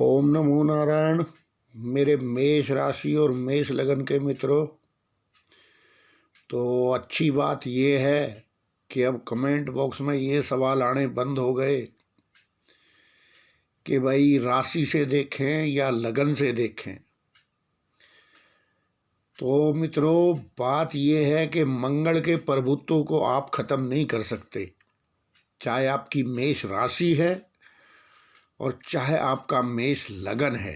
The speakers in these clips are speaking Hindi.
ओम नमो नारायण। मेरे मेष राशि और मेष लगन के मित्रों, तो अच्छी बात ये है कि अब कमेंट बॉक्स में ये सवाल आने बंद हो गए कि भाई राशि से देखें या लगन से देखें। तो मित्रों, बात ये है कि मंगल के प्रभुत्व को आप ख़त्म नहीं कर सकते, चाहे आपकी मेष राशि है और चाहे आपका मेष लगन है।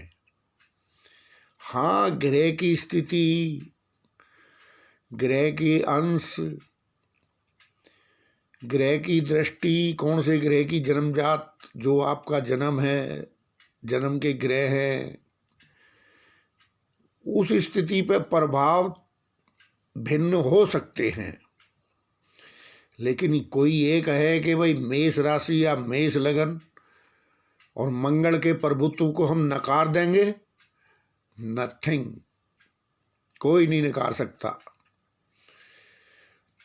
हाँ, ग्रह की स्थिति, ग्रह की अंश, ग्रह की दृष्टि, कौन से ग्रह की जन्मजात जो आपका जन्म है, जन्म के ग्रह हैं, उस स्थिति पर प्रभाव भिन्न हो सकते हैं। लेकिन कोई ये कहे कि भाई मेष राशि या मेष लगन और मंगल के प्रभुत्व को हम नकार देंगे, नथिंग, कोई नहीं नकार सकता।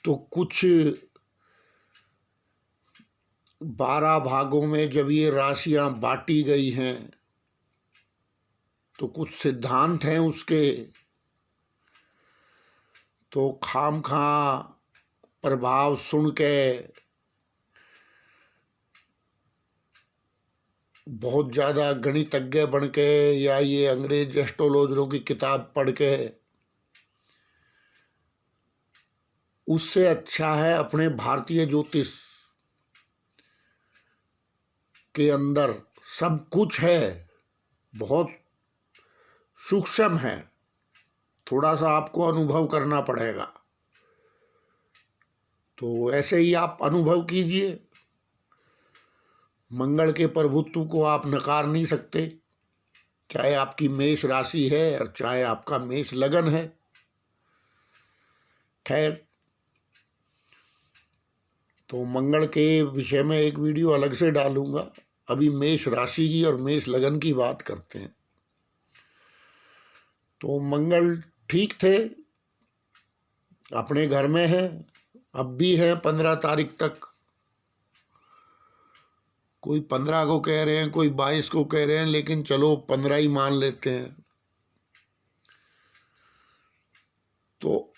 तो कुछ 12 भागों में जब ये राशियां बांटी गई हैं तो कुछ सिद्धांत हैं उसके, तो खामखा प्रभाव सुन के, बहुत ज़्यादा गणितज्ञ बन के या ये अंग्रेज एस्ट्रोलॉजरों की किताब पढ़ के, उससे अच्छा है अपने भारतीय ज्योतिष के अंदर सब कुछ है, बहुत सूक्ष्म है, थोड़ा सा आपको अनुभव करना पड़ेगा। तो ऐसे ही आप अनुभव कीजिए। मंगल के प्रभुत्व को आप नकार नहीं सकते, चाहे आपकी मेष राशि है और चाहे आपका मेष लगन है। खैर, तो मंगल के विषय में एक वीडियो अलग से डालूंगा। अभी मेष राशि की और मेष लगन की बात करते हैं। तो मंगल ठीक थे, अपने घर में है, अब भी है 15 तारीख तक। कोई 15 को कह रहे हैं, कोई 22 को कह रहे हैं, लेकिन चलो 15 ही मान लेते हैं। तो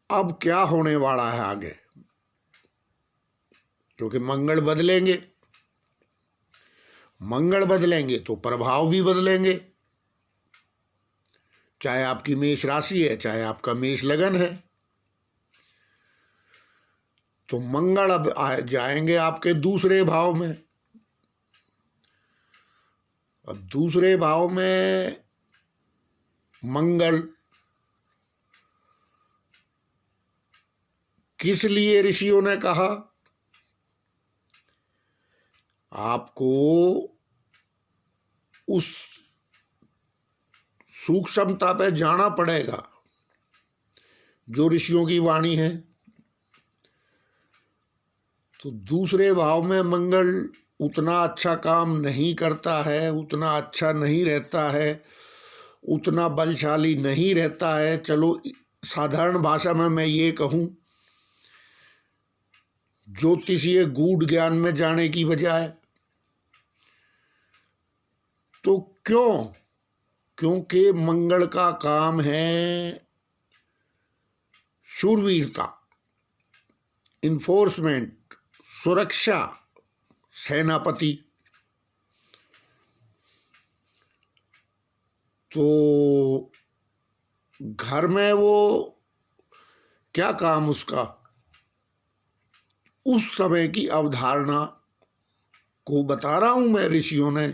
अब क्या होने वाला है आगे, क्योंकि मंगल बदलेंगे, मंगल बदलेंगे तो प्रभाव भी बदलेंगे, चाहे आपकी मेष राशि है चाहे आपका मेष लगन है। तो मंगल अब जाएंगे आपके दूसरे भाव में। अब दूसरे भाव में मंगल किस लिए ऋषियों ने कहा आपको उस सूक्ष्मता पे जाना पड़ेगा जो ऋषियों की वाणी है। तो दूसरे भाव में मंगल उतना अच्छा काम नहीं करता है, उतना अच्छा नहीं रहता है, उतना बलशाली नहीं रहता है। चलो साधारण भाषा में मैं ये कहूँ, ज्योतिषीय गूढ़ ज्ञान में जाने की बजाय। तो क्योंकि मंगल का काम है शूरवीरता, इन्फोर्समेंट, सुरक्षा, सेनापति। तो घर में वो क्या काम उसका, उस समय की अवधारणा को बता रहा हूं मैं। ऋषियों ने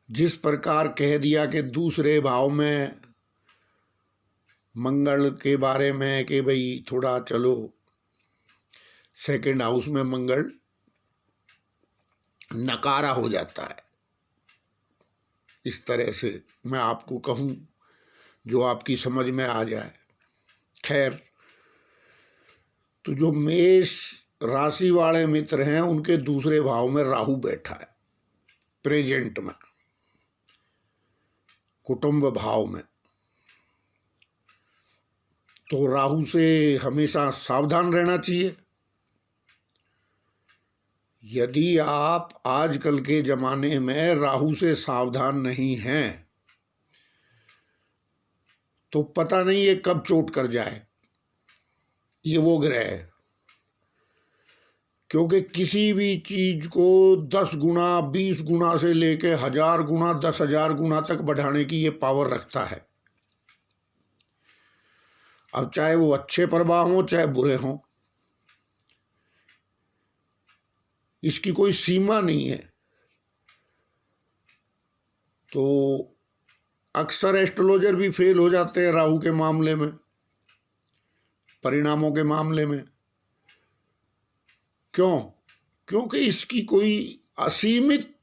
जिस प्रकार कह दिया कि दूसरे भाव में मंगल के बारे में कि भाई थोड़ा चलो सेकंड हाउस में मंगल नकारा हो जाता है, इस तरह से मैं आपको कहूं जो आपकी समझ में आ जाए। खैर, तो जो मेष राशि वाले मित्र हैं उनके दूसरे भाव में राहु बैठा है प्रेजेंट में, कुटुंब भाव में। तो राहु से हमेशा सावधान रहना चाहिए। यदि आप आजकल के ज़माने में राहु से सावधान नहीं हैं तो पता नहीं ये कब चोट कर जाए। ये वो ग्रह है, क्योंकि किसी भी चीज को 10 गुना 20 गुना से लेके 1000 गुना 10,000 गुना तक बढ़ाने की ये पावर रखता है। अब चाहे वो अच्छे प्रभाव हों चाहे बुरे हों, इसकी कोई सीमा नहीं है। तो अक्सर एस्ट्रोलॉजर भी फेल हो जाते हैं राहु के मामले में, परिणामों के मामले में। क्यों? क्योंकि इसकी कोई असीमित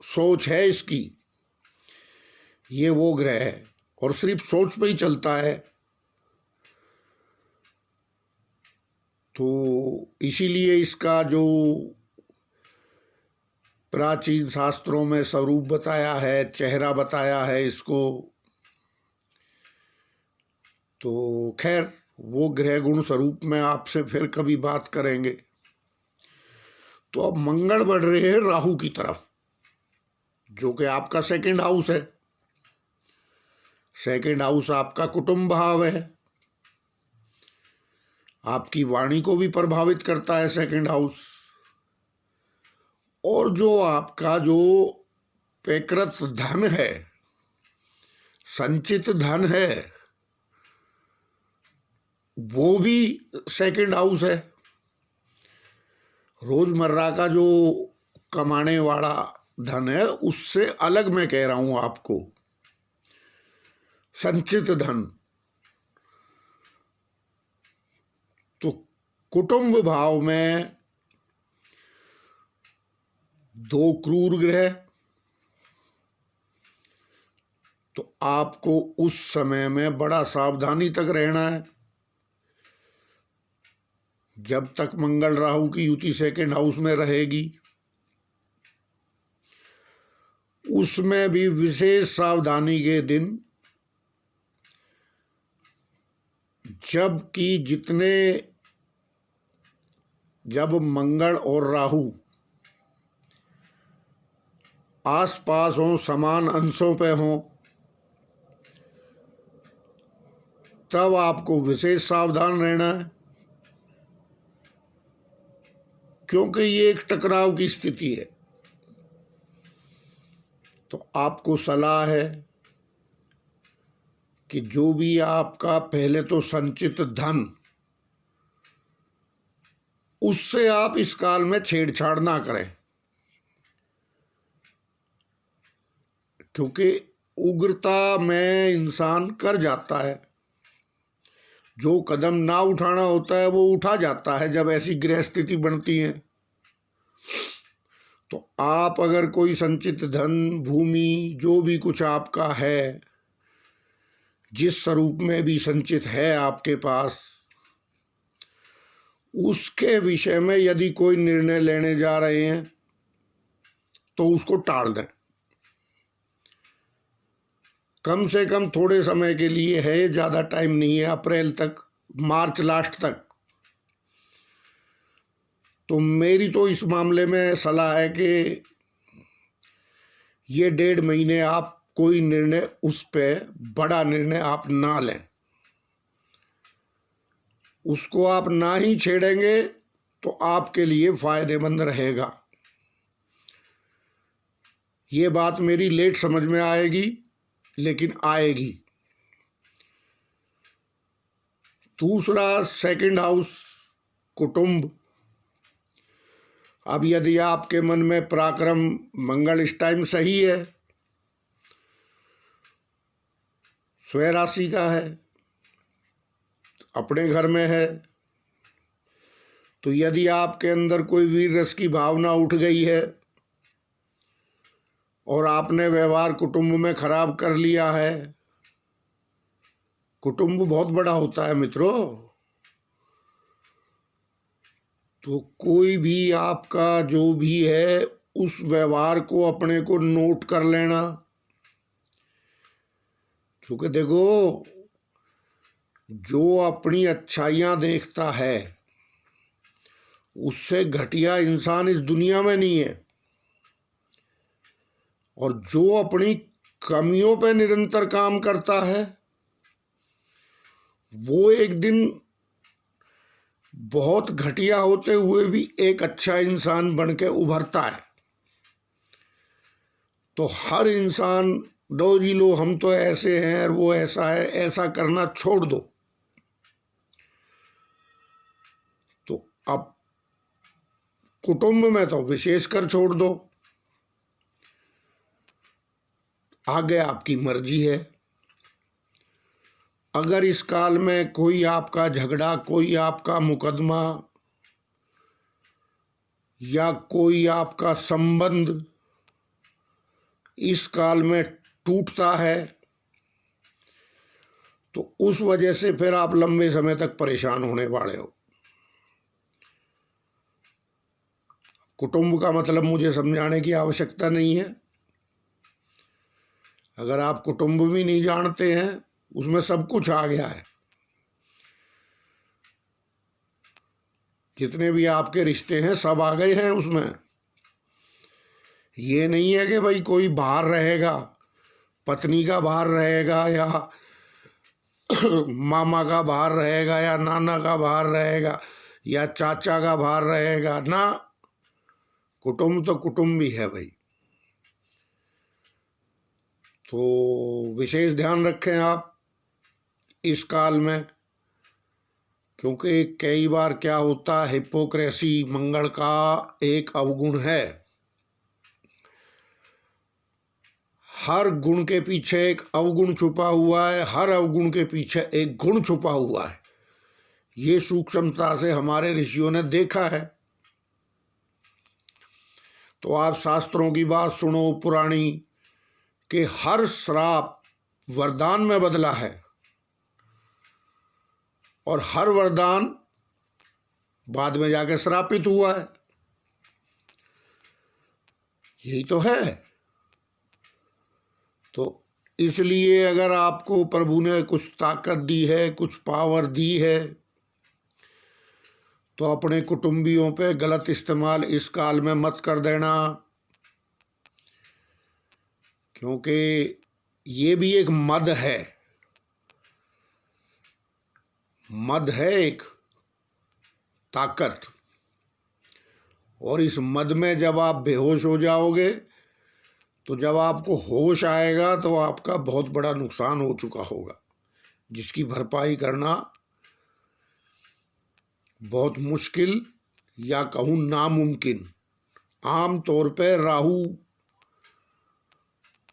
सोच है इसकी। ये वो ग्रह है और सिर्फ सोच पे ही चलता है। तो इसीलिए इसका जो प्राचीन शास्त्रों में स्वरूप बताया है, चेहरा बताया है इसको, तो खैर वो ग्रह गुण स्वरूप में आपसे फिर कभी बात करेंगे। तो अब मंगल बढ़ रहे हैं राहु की तरफ, जो कि आपका सेकंड हाउस है। सेकंड हाउस आपका कुटुंब भाव है, आपकी वाणी को भी प्रभावित करता है सेकंड हाउस। और जो आपका जो पैकृत धन है, संचित धन है, वो भी सेकंड हाउस है। रोजमर्रा का जो कमाने वाला धन है उससे अलग मैं कह रहा हूं आपको, संचित धन। तो कुटुंब भाव में 2 क्रूर ग्रह, तो आपको उस समय में बड़ा सावधानी तक रहना है। जब तक मंगल राहु की युति सेकंड हाउस में रहेगी, उसमें भी विशेष सावधानी के दिन, जब मंगल और राहु आसपास हों, समान अंशों पे हों, तब आपको विशेष सावधान रहना है, क्योंकि ये एक टकराव की स्थिति है। तो आपको सलाह है कि जो भी आपका पहले तो संचित धन, उससे आप इस काल में छेड़छाड़ ना करें, क्योंकि उग्रता में इंसान कर जाता है। जो कदम ना उठाना होता है वो उठा जाता है जब ऐसी ग्रह स्थिति बनती है। तो आप अगर कोई संचित धन, भूमि, जो भी कुछ आपका है, जिस स्वरूप में भी संचित है आपके पास, उसके विषय में यदि कोई निर्णय लेने जा रहे हैं तो उसको टाल दें। कम से कम थोड़े समय के लिए है, ज़्यादा टाइम नहीं है, अप्रैल तक, मार्च लास्ट तक। तो मेरी तो इस मामले में सलाह है कि ये 1.5 महीने आप कोई निर्णय, उस पे बड़ा निर्णय आप ना लें। उसको आप ना ही छेड़ेंगे तो आपके लिए फायदेमंद रहेगा। ये बात मेरी लेट समझ में आएगी, लेकिन आएगी। दूसरा, सेकंड हाउस कुटुंब। अब यदि आपके मन में पराक्रम, मंगल इस टाइम सही है, स्वयं राशि का है, अपने घर में है, तो यदि आपके अंदर कोई वीर रस की भावना उठ गई है और आपने व्यवहार कुटुंब में खराब कर लिया है, कुटुंब बहुत बड़ा होता है मित्रों, तो कोई भी आपका जो भी है उस व्यवहार को अपने को नोट कर लेना। क्योंकि देखो, जो अपनी अच्छाइयाँ देखता है उससे घटिया इंसान इस दुनिया में नहीं है। और जो अपनी कमियों पे निरंतर काम करता है वो एक दिन बहुत घटिया होते हुए भी एक अच्छा इंसान बन के उभरता है। तो हर इंसान लो जी लो हम तो ऐसे हैं और वो ऐसा है, ऐसा करना छोड़ दो। तो अब कुटुंब में तो विशेषकर छोड़ दो, आगे आपकी मर्जी है। अगर इस काल में कोई आपका झगड़ा, कोई आपका मुकदमा या कोई आपका संबंध इस काल में टूटता है तो उस वजह से फिर आप लंबे समय तक परेशान होने वाले हो। कुटुंब का मतलब मुझे समझाने की आवश्यकता नहीं है। अगर आप कुटुंब भी नहीं जानते हैं, उसमें सब कुछ आ गया है। जितने भी आपके रिश्ते हैं सब आ गए हैं उसमें। ये नहीं है कि भाई कोई बाहर रहेगा, पत्नी का बाहर रहेगा या मामा का बाहर रहेगा या नाना का बाहर रहेगा या चाचा का बाहर रहेगा ना। कुटुंब तो कुटुंब ही है भाई। तो विशेष ध्यान रखें आप इस काल में, क्योंकि कई बार क्या होता है, हिपोक्रेसी मंगल का एक अवगुण है। हर गुण के पीछे एक अवगुण छुपा हुआ है, हर अवगुण के पीछे एक गुण छुपा हुआ है। ये सूक्ष्मता से हमारे ऋषियों ने देखा है। तो आप शास्त्रों की बात सुनो पुरानी कि हर श्राप वरदान में बदला है और हर वरदान बाद में जाके श्रापित हुआ है। यही तो है। तो इसलिए अगर आपको प्रभु ने कुछ ताकत दी है, कुछ पावर दी है, तो अपने कुटुंबियों पे गलत इस्तेमाल इस काल में मत कर देना, क्योंकि ये भी एक मद है। मद है एक ताकत, और इस मद में जब आप बेहोश हो जाओगे तो जब आपको होश आएगा तो आपका बहुत बड़ा नुकसान हो चुका होगा, जिसकी भरपाई करना बहुत मुश्किल या कहूँ नामुमकिन। आम तौर पे राहु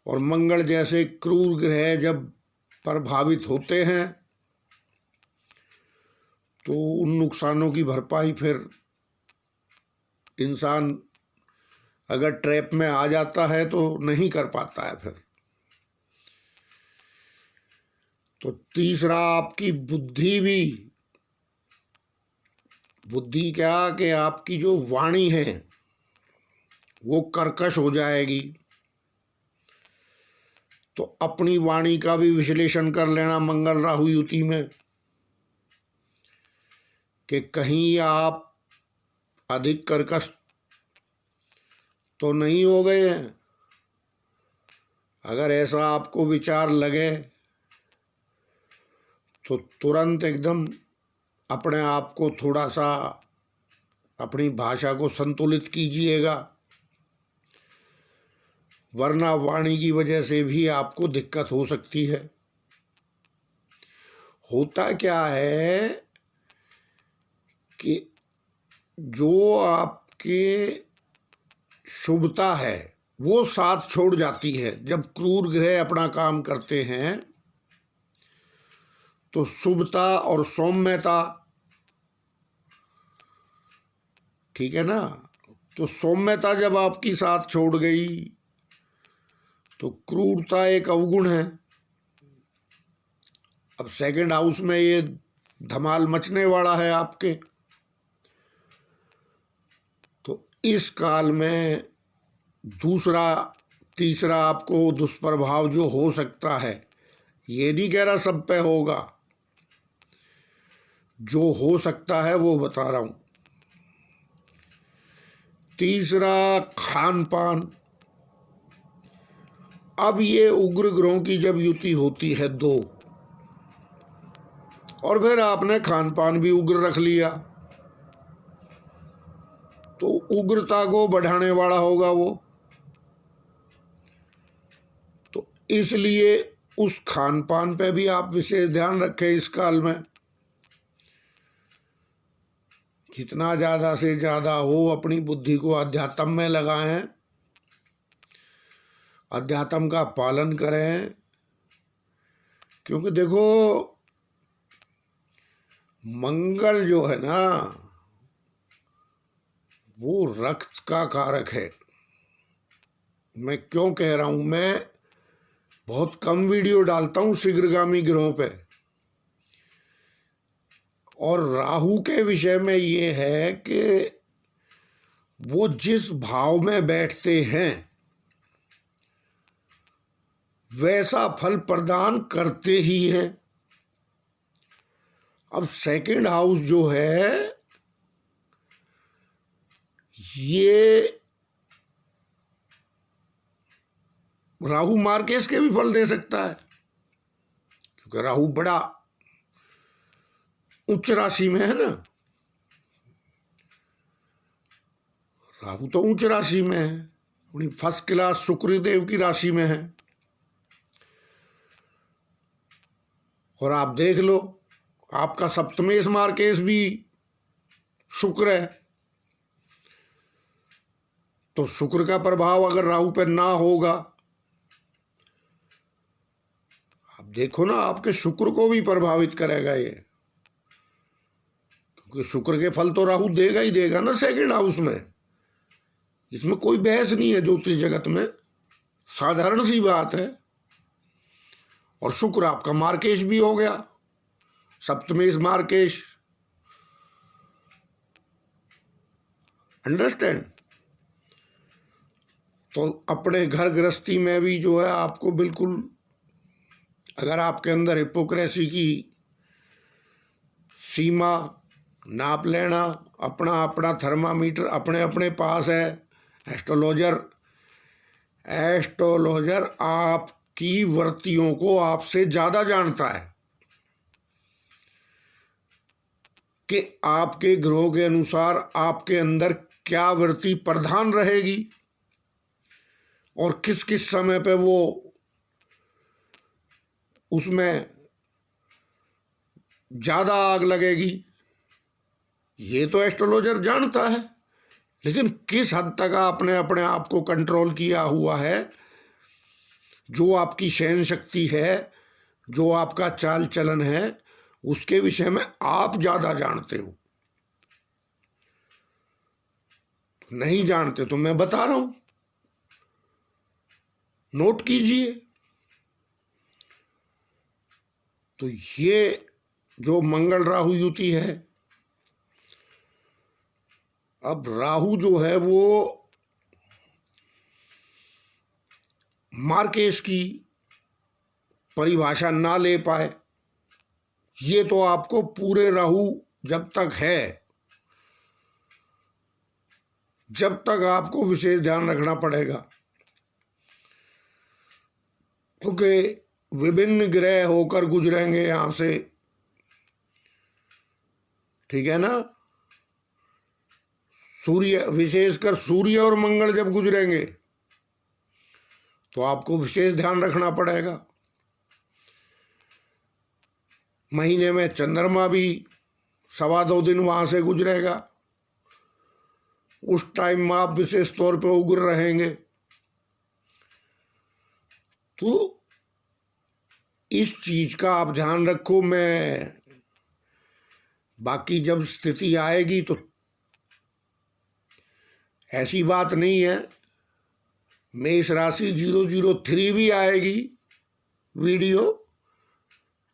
और मंगल जैसे क्रूर ग्रह जब प्रभावित होते हैं तो उन नुकसानों की भरपाई फिर इंसान अगर ट्रैप में आ जाता है तो नहीं कर पाता है फिर। तो तीसरा, आपकी बुद्धि भी, बुद्धि क्या कि आपकी जो वाणी है वो कर्कश हो जाएगी। तो अपनी वाणी का भी विश्लेषण कर लेना मंगल राहु युति में कि कहीं आप अधिक कर्कश तो नहीं हो गए हैं। अगर ऐसा आपको विचार लगे तो तुरंत एकदम अपने आप को थोड़ा सा अपनी भाषा को संतुलित कीजिएगा, वरना वाणी की वजह से भी आपको दिक्कत हो सकती है। होता क्या है कि जो आपके शुभता है वो साथ छोड़ जाती है। जब क्रूर ग्रह अपना काम करते हैं तो शुभता और सौम्यता, ठीक है ना, तो सौम्यता जब आपकी साथ छोड़ गई तो क्रूरता एक अवगुण है। अब सेकंड हाउस में ये धमाल मचने वाला है आपके। तो इस काल में दूसरा तीसरा आपको दुष्प्रभाव जो हो सकता है, ये नहीं कह रहा सब पे होगा, जो हो सकता है वो बता रहा हूँ। तीसरा खान पान। अब ये उग्र ग्रहों की जब युति होती है दो, और फिर आपने खान पान भी उग्र रख लिया, तो उग्रता को बढ़ाने वाला होगा वो। तो इसलिए उस खान पान पे भी आप विशेष ध्यान रखें इस काल में। जितना ज़्यादा से ज़्यादा हो अपनी बुद्धि को अध्यात्म में लगाएं, अध्यात्म का पालन करें। क्योंकि देखो मंगल जो है ना वो रक्त का कारक है। मैं क्यों कह रहा हूं, मैं बहुत कम वीडियो डालता हूं शीघ्रगामी ग्रहों पे, और राहु के विषय में ये है कि वो जिस भाव में बैठते हैं वैसा फल प्रदान करते ही हैं। अब सेकंड हाउस जो है ये राहु मार्केश के भी फल दे सकता है, क्योंकि राहु बड़ा उच्च राशि में है ना। राहु तो उच्च राशि में है, अपनी फर्स्ट क्लास शुक्रदेव की राशि में है। और आप देख लो आपका सप्तमेश मार्केश भी शुक्र है, तो शुक्र का प्रभाव अगर राहु पर ना होगा, आप देखो ना आपके शुक्र को भी प्रभावित करेगा ये, क्योंकि शुक्र के फल तो राहु देगा ही देगा ना सेकंड हाउस में। इसमें कोई बहस नहीं है ज्योतिष जगत में, साधारण सी बात है। और शुक्र आपका मार्केश भी हो गया, सप्तमेश मार्केश, अंडरस्टैंड। तो अपने घर गृहस्थी में भी जो है आपको बिल्कुल, अगर आपके अंदर हिपोक्रेसी की सीमा नाप लेना, अपना अपना थर्मामीटर अपने अपने पास है। एस्ट्रोलॉजर आपकी वृत्तियों को आपसे ज़्यादा जानता है कि आपके ग्रहों के अनुसार आपके अंदर क्या वृत्ति प्रधान रहेगी और किस किस समय पे वो उसमें ज़्यादा आग लगेगी, ये तो एस्ट्रोलॉजर जानता है। लेकिन किस हद तक आपने अपने आप को कंट्रोल किया हुआ है, जो आपकी सहन शक्ति है, जो आपका चाल चलन है, उसके विषय में आप ज़्यादा जानते हो। नहीं जानते तो मैं बता रहा हूं, नोट कीजिए। तो ये जो मंगल राहु युति है, अब राहु जो है वो मार्केश की परिभाषा ना ले पाए, ये तो आपको पूरे राहु जब तक है, जब तक आपको विशेष ध्यान रखना पड़ेगा। क्योंकि विभिन्न ग्रह होकर गुजरेंगे यहां से, ठीक है ना। सूर्य, विशेषकर सूर्य और मंगल जब गुजरेंगे तो आपको विशेष ध्यान रखना पड़ेगा। महीने में चंद्रमा भी 2.25 दिन वहां से गुजरेगा, उस टाइम में आप विशेष तौर पे उग्र रहेंगे। तो इस चीज का आप ध्यान रखो। मैं बाकी जब स्थिति आएगी तो ऐसी बात नहीं है, मेष राशि 003 भी आएगी वीडियो,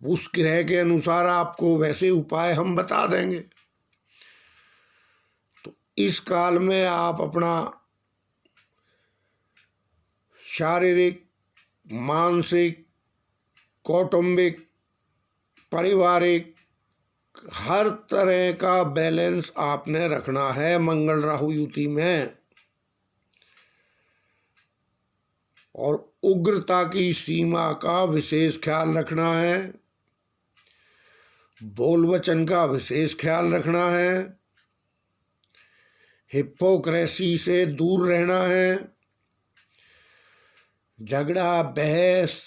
उस ग्रह के अनुसार आपको वैसे उपाय हम बता देंगे। तो इस काल में आप अपना शारीरिक, मानसिक, कौटुंबिक, पारिवारिक, हर तरह का बैलेंस आपने रखना है मंगल राहु युति में। और उग्रता की सीमा का विशेष ख्याल रखना है, बोल वचन का विशेष ख्याल रखना है, हिपोक्रेसी से दूर रहना है, झगड़ा बहस,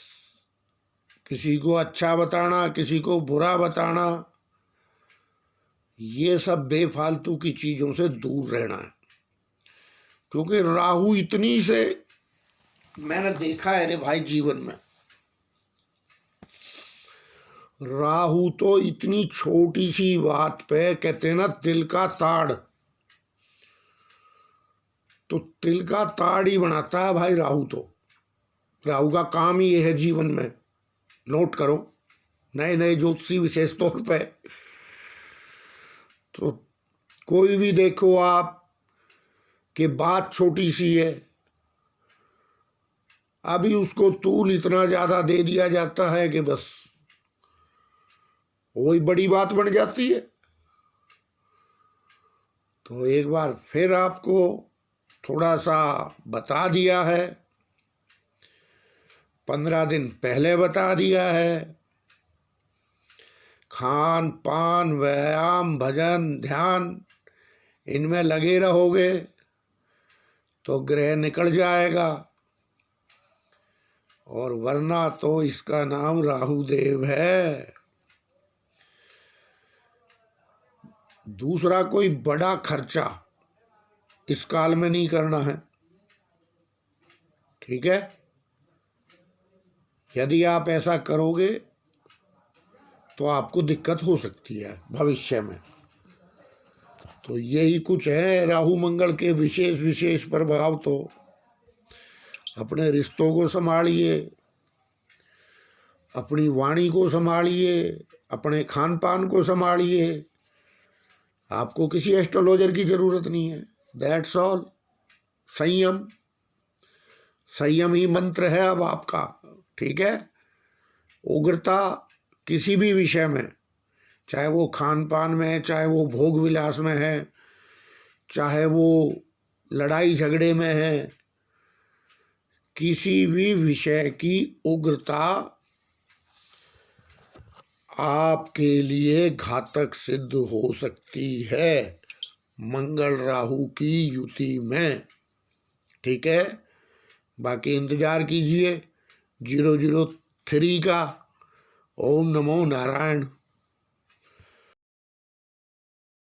किसी को अच्छा बताना किसी को बुरा बताना, ये सब बेफालतू की चीज़ों से दूर रहना है। क्योंकि राहु इतनी से मैंने देखा है रे भाई जीवन में, राहु तो इतनी छोटी सी बात पे कहते हैं ना तिल का ताड़, तो तिल का ताड़ ही बनाता है भाई राहु। तो राहु का काम ही ये है जीवन में, नोट करो नए नए ज्योतिषी विशेष तौर पे। तो कोई भी देखो आप कि बात छोटी सी है, अभी उसको तूल इतना ज़्यादा दे दिया जाता है कि बस वही बड़ी बात बन जाती है। तो एक बार फिर आपको थोड़ा सा बता दिया है, 15 दिन पहले बता दिया है। खान पान व्यायाम भजन ध्यान इनमें लगे रहोगे तो ग्रह निकल जाएगा, और वरना तो इसका नाम राहु देव है। दूसरा कोई बड़ा खर्चा इस काल में नहीं करना है, ठीक है। यदि आप ऐसा करोगे तो आपको दिक्कत हो सकती है भविष्य में। तो यही कुछ है राहु मंगल के विशेष विशेष प्रभाव। तो अपने रिश्तों को संभालिए, अपनी वाणी को संभालिए, अपने खान पान को संभालिए। आपको किसी एस्ट्रोलॉजर की ज़रूरत नहीं है, दैट्स ऑल। संयम, संयम ही मंत्र है अब आपका, ठीक है। उग्रता किसी भी विषय में, चाहे वो खान पान में है, चाहे वो भोग विलास में है, चाहे वो लड़ाई झगड़े में है, किसी भी विषय की उग्रता आपके लिए घातक सिद्ध हो सकती है मंगल राहु की युति में, ठीक है। बाकी इंतजार कीजिए 003 का। ओम नमो नारायण।